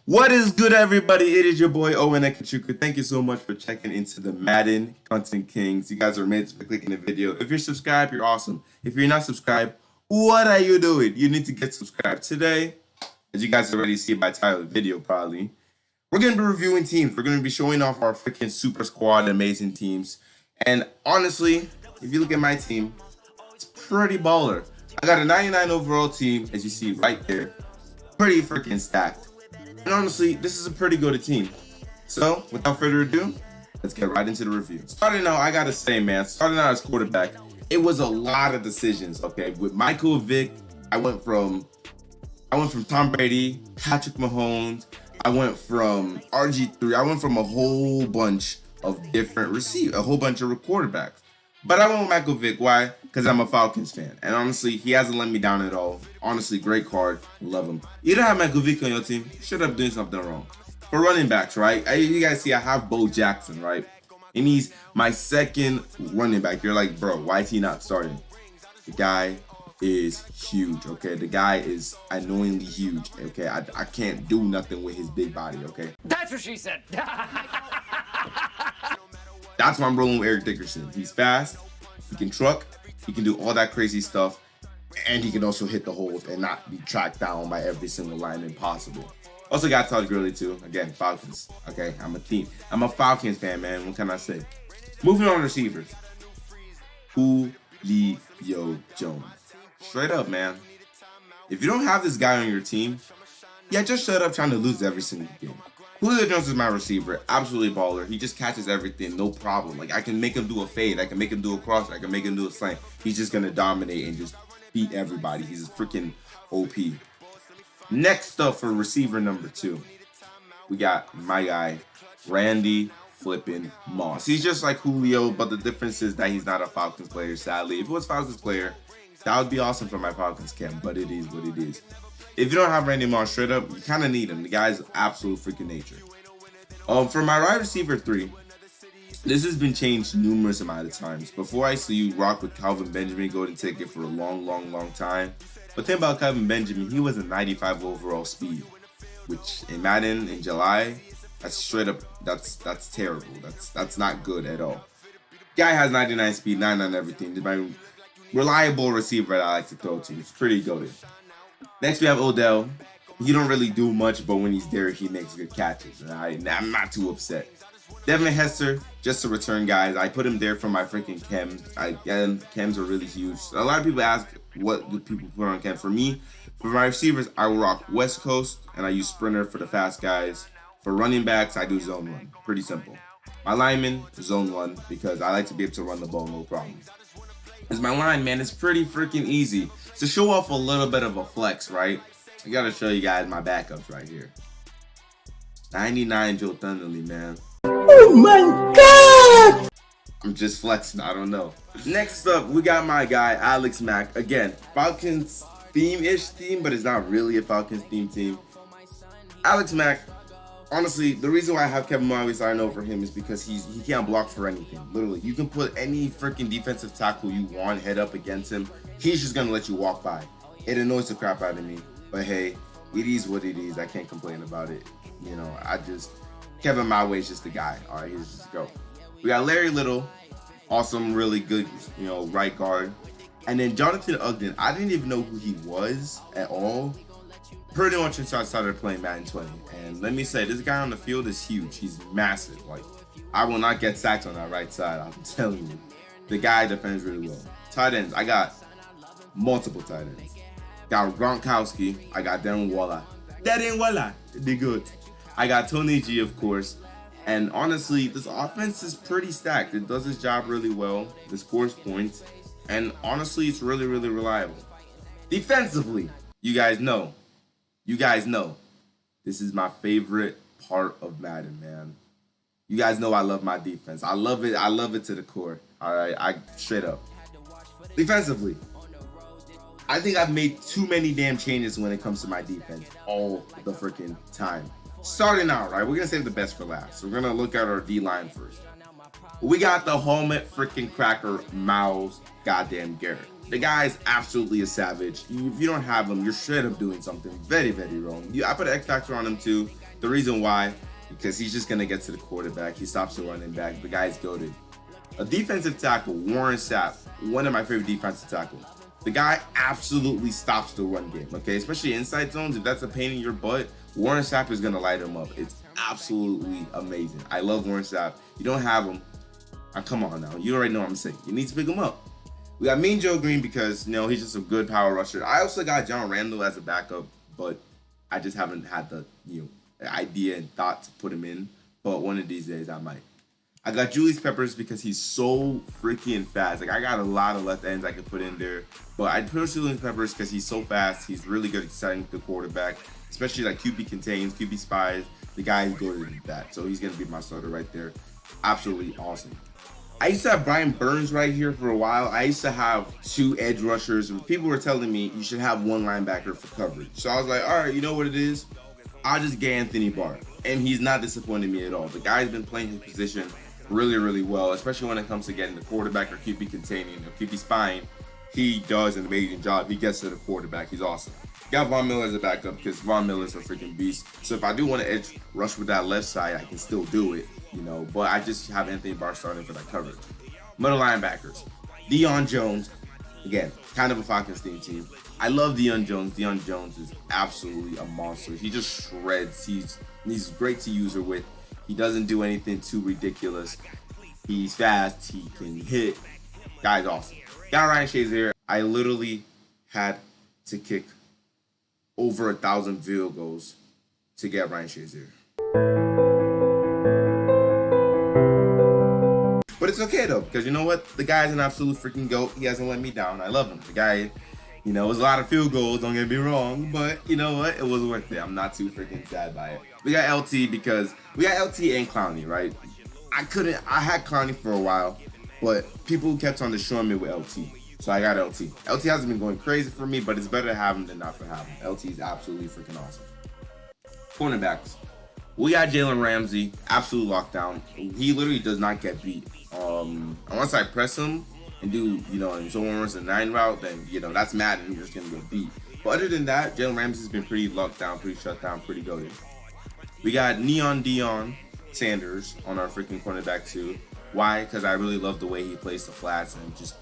What is good, everybody? It is your boy Owen Team. Thank you so much for checking into the Madden Content Kings. You guys are amazing for clicking the video. If you're subscribed, you're awesome. If you're not subscribed, what are you doing? You need to get subscribed today. As you guys already see by title of the video, probably. We're going to be reviewing teams. We're going to be showing off our freaking super squad, amazing teams. And honestly, if you look at my team, it's pretty baller. I got a 99 overall team, as you see right there. Pretty freaking stacked. And honestly, this is a pretty good team. So, without further ado, let's get right into the review. Starting out, I gotta say, man, starting out as quarterback, it was a lot of decisions, okay? With Michael Vick, I went from Tom Brady, Patrick Mahomes, I went from RG3, I went from a whole bunch of different a whole bunch of quarterbacks. But I went with Michael Vick. Why? Because I'm a Falcons fan. And honestly, he hasn't let me down at all. Honestly, great card. Love him. You don't have Michael Vick on your team, you should have done something wrong. For running backs, right? You guys see I have Bo Jackson, right? And he's my second running back. You're like, bro, why is he not starting? The guy is huge, okay? The guy is annoyingly huge, okay? I can't do nothing with his big body, okay? That's what she said. That's why I'm rolling with Eric Dickerson. He's fast, he can truck, he can do all that crazy stuff, and he can also hit the holes and not be tracked down by every single lineman possible. Also got Todd Gurley too. Again, Falcons. Okay, I'm a Falcons fan, man. What can I say? Moving on to receivers. Julio Jones. Straight up, man. If you don't have this guy on your team, yeah, just shut up trying to lose every single game. Julio Jones is my receiver, absolutely baller. He just catches everything, no problem. Like, I can make him do a fade, I can make him do a cross, I can make him do a slant. He's just gonna dominate and just beat everybody. He's a freaking OP. Next up for receiver number 2, we got my guy, Randy flipping Moss. He's just like Julio, but the difference is that he's not a Falcons player, sadly. If he was a Falcons player, that would be awesome for my Falcons camp, but it is what it is. If you don't have Randy Moss straight up, you kind of need him. The guy's absolute freaking nature. For my wide receiver 3, this has been changed numerous amount of times. Before I used to rock with Calvin Benjamin, golden ticket for a long time. But think about Calvin Benjamin, he was a 95 overall speed, which in Madden in July, that's straight up, that's terrible. That's not good at all. Guy has 99 speed, 99 everything. He's my reliable receiver that I like to throw to. It's pretty goated. Next, we have Odell. He don't really do much, but when he's there, he makes good catches. And I'm not too upset. Devin Hester, just a return, guys. I put him there for my freaking chem. Chems are really huge. A lot of people ask, what do people put on chem? For me, for my receivers, I will rock West Coast, and I use Sprinter for the fast guys. For running backs, I do Zone 1. Pretty simple. My lineman, Zone 1, because I like to be able to run the ball, no problem. Because my line, man, it's pretty freaking easy. To show off a little bit of a flex, right? I gotta show you guys my backups right here. 99 Joe Thunderly, man. Oh my god! I'm just flexing, I don't know. Next up, we got my guy, Alex Mack. Again, Falcons theme-ish team, but it's not really a Falcons team. Alex Mack, honestly, the reason why I have Kevin Miley signed over him is because he can't block for anything. Literally, you can put any freaking defensive tackle you want head up against him. He's just gonna let you walk by. It annoys the crap out of me. But hey, it is what it is. I can't complain about it. You know, Kevin Miley is just the guy. All right, he's just go. We got Larry Little, awesome, really good, right guard. And then Jonathan Ogden, I didn't even know who he was at all. Pretty much until I started playing Madden 20. And let me say, this guy on the field is huge. He's massive. Like, I will not get sacked on that right side. I'm telling you. The guy defends really well. Tight ends, I got multiple tight ends. Got Gronkowski. I got Darren Waller. The good. I got Tony G, of course. And honestly, this offense is pretty stacked. It does its job really well. It scores points. And honestly, it's really reliable. Defensively, you guys know, this is my favorite part of Madden, man. You guys know I love my defense. I love it to the core. All right, straight up. Defensively, I think I've made too many damn changes when it comes to my defense all the freaking time. Starting out, right, we're gonna save the best for last. So we're gonna look at our D-line first. We got the helmet freaking cracker, Miles goddamn Garrett. The guy is absolutely a savage. If you don't have him, you're straight up doing something very wrong. I put an X factor on him too. The reason why, because he's just gonna get to the quarterback. He stops the running back. The guy's goated. A defensive tackle, Warren Sapp, one of my favorite defensive tackles. The guy absolutely stops the run game, okay? Especially inside zones. If that's a pain in your butt, Warren Sapp is gonna light him up. It's absolutely amazing. I love Warren Sapp. You don't have him. Come on now. You already know what I'm saying. You need to pick him up. We got Mean Joe Green because, he's just a good power rusher. I also got John Randall as a backup, but I just haven't had the, idea and thought to put him in. But one of these days I might. I got Julius Peppers because he's so freaking fast. Like, I got a lot of left ends I could put in there. But I'd put Julius Peppers because he's so fast. He's really good at setting the quarterback, especially like QB contains, QB spies. The guy is good at that. So he's going to be my starter right there. Absolutely awesome. I used to have Brian Burns right here for a while. I used to have 2 edge rushers. And people were telling me you should have 1 linebacker for coverage. So I was like, all right, you know what it is? I'll just get Anthony Barr. And he's not disappointing me at all. The guy's been playing his position really, really well, especially when it comes to getting the quarterback or QB containing or QB spying. He does an amazing job. He gets to the quarterback. He's awesome. Got Von Miller as a backup because Von Miller's a freaking beast. So if I do want to edge rush with that left side, I can still do it, But I just have Anthony Barr starting for that coverage. Middle linebackers. Deion Jones. Again, kind of a Falcons team. I love Deion Jones. Deion Jones is absolutely a monster. He just shreds. He's great to use her with. He doesn't do anything too ridiculous. He's fast. He can hit. Guy's awesome. Got Ryan Shazier. I literally had to kick over 1,000 field goals to get Ryan Shazier. But it's okay though, because you know what? The guy's an absolute freaking GOAT. He hasn't let me down. I love him. The guy, it was a lot of field goals, don't get me wrong, but you know what? It was worth it. I'm not too freaking sad by it. We got LT because we got LT and Clowney, right? I had Clowney for a while, but people kept on destroying me with LT. So I got LT. LT hasn't been going crazy for me, but it's better to have him than not to have him. LT is absolutely freaking awesome. Cornerbacks. We got Jalen Ramsey, absolute lockdown. He literally does not get beat. Once I press him and do, and someone runs a 9 route, then, that's Madden. You're just going to get beat. But other than that, Jalen Ramsey's been pretty locked down, pretty shut down, pretty goated. We got Neon Deion Sanders on our freaking cornerback too. Why? Because I really love the way he plays the flats and just,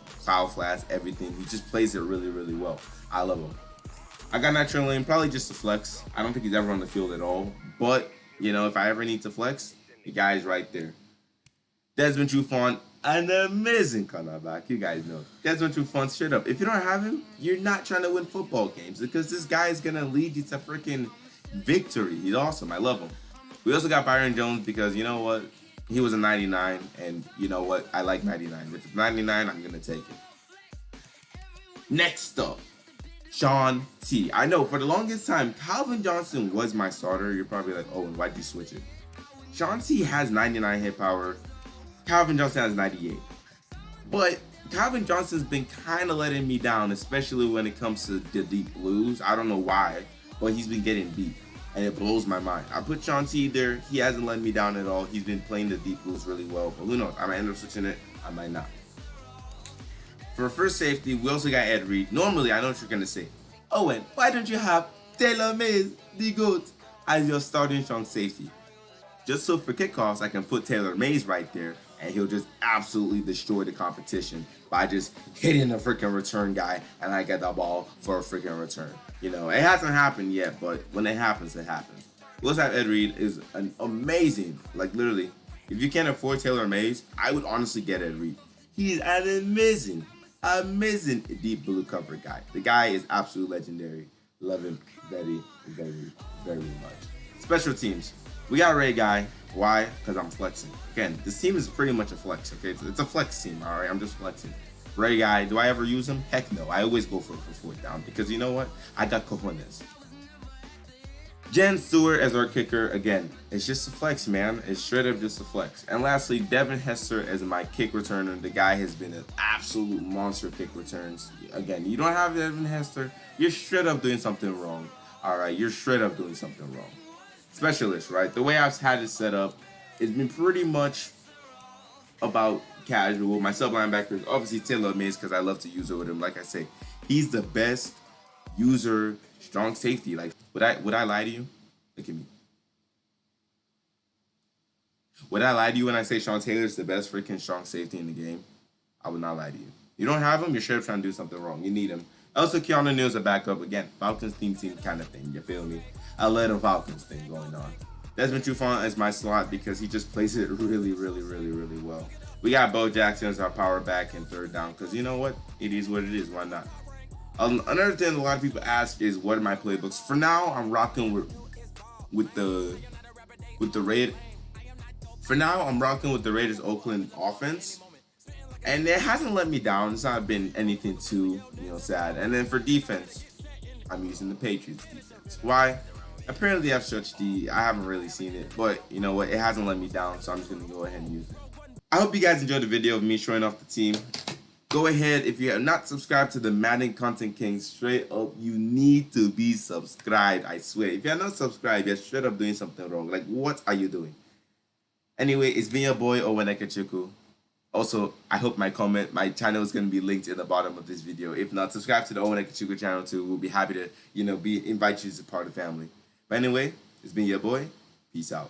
foul flats, everything. He just plays it really, really well. I love him. I got Natural Lane, probably just a flex. I don't think he's ever on the field at all. But, if I ever need to flex, the guy's right there. Desmond Trufant, an amazing cornerback. You guys know. Desmond Trufant, straight up. If you don't have him, you're not trying to win football games because this guy is going to lead you to freaking victory. He's awesome. I love him. We also got Byron Jones because, you know what? He was a 99, and you know what? I like 99. If it's 99, I'm going to take it. Next up, Sean T. I know, for the longest time, Calvin Johnson was my starter. You're probably like, oh, and why'd you switch it? Sean T has 99 hit power. Calvin Johnson has 98. But Calvin Johnson's been kind of letting me down, especially when it comes to the deep blues. I don't know why, but he's been getting beat. And it blows my mind. I put Sean T there. He hasn't let me down at all. He's been playing the deep blues really well. But who knows? I might end up switching it. I might not. For first safety, we also got Ed Reed. Normally, I know what you're going to say. Owen, why don't you have Taylor Mays, the GOAT, as your starting strong safety? Just so for kickoffs, I can put Taylor Mays right there, and he'll just absolutely destroy the competition by just hitting the freaking return guy, and I get the ball for a freaking return. It hasn't happened yet, but when it happens, it happens. We also have Ed Reed is an amazing, like literally, if you can't afford Taylor Mays, I would honestly get Ed Reed. He's an amazing deep blue cover guy. The guy is absolutely legendary. Love him very, very, very much. Special teams. We got Ray Guy. Why? Because I'm flexing. Again, this team is pretty much a flex, okay? It's a flex team, all right? I'm just flexing. Ray Guy, do I ever use him? Heck no. I always go for fourth down because you know what? I got cojones. Jen Stewart as our kicker. Again, it's just a flex, man. It's straight up just a flex. And lastly, Devin Hester as my kick returner. The guy has been an absolute monster kick returns. Again, you don't have Devin Hester, you're straight up doing something wrong. All right, you're straight up doing something wrong. Specialist, right? The way I've had it set up, it's been pretty much about casual. My sub linebacker is obviously Taylor Mays because I love to use it with him. Like I say, he's the best user strong safety. Like, would I lie to you? Look at me. Would I lie to you when I say Sean Taylor is the best freaking strong safety in the game? I would not lie to you. You don't have him, you're sure trying to do something wrong. You need him. Also, Keanu Neal's a backup. Again, Falcons team kind of thing. You feel me? A little Falcons thing going on. Desmond Trufant is my slot because he just plays it really well. We got Bo Jackson as our power back in third down because you know what? It is what it is. Why not? Another thing a lot of people ask is what are my playbooks? For now, I'm rocking with the Raid. For now, I'm rocking with the Raiders Oakland offense. And it hasn't let me down. It's not been anything too, sad. And then for defense, I'm using the Patriots defense. Why? Apparently I've stretched I haven't really seen it, but you know what? It hasn't let me down, so I'm just gonna go ahead and use it. I hope you guys enjoyed the video of me showing off the team. Go ahead, if you have not subscribed to the Madden Content King, straight up, you need to be subscribed, I swear. If you're not subscribed, you're straight up doing something wrong. Like, what are you doing? Anyway, it's been your boy, Oej Team. Also, I hope my channel is going to be linked in the bottom of this video. If not, subscribe to the Oej Team channel too. We'll be happy to, invite you as a part of the family. But anyway, it's been your boy. Peace out.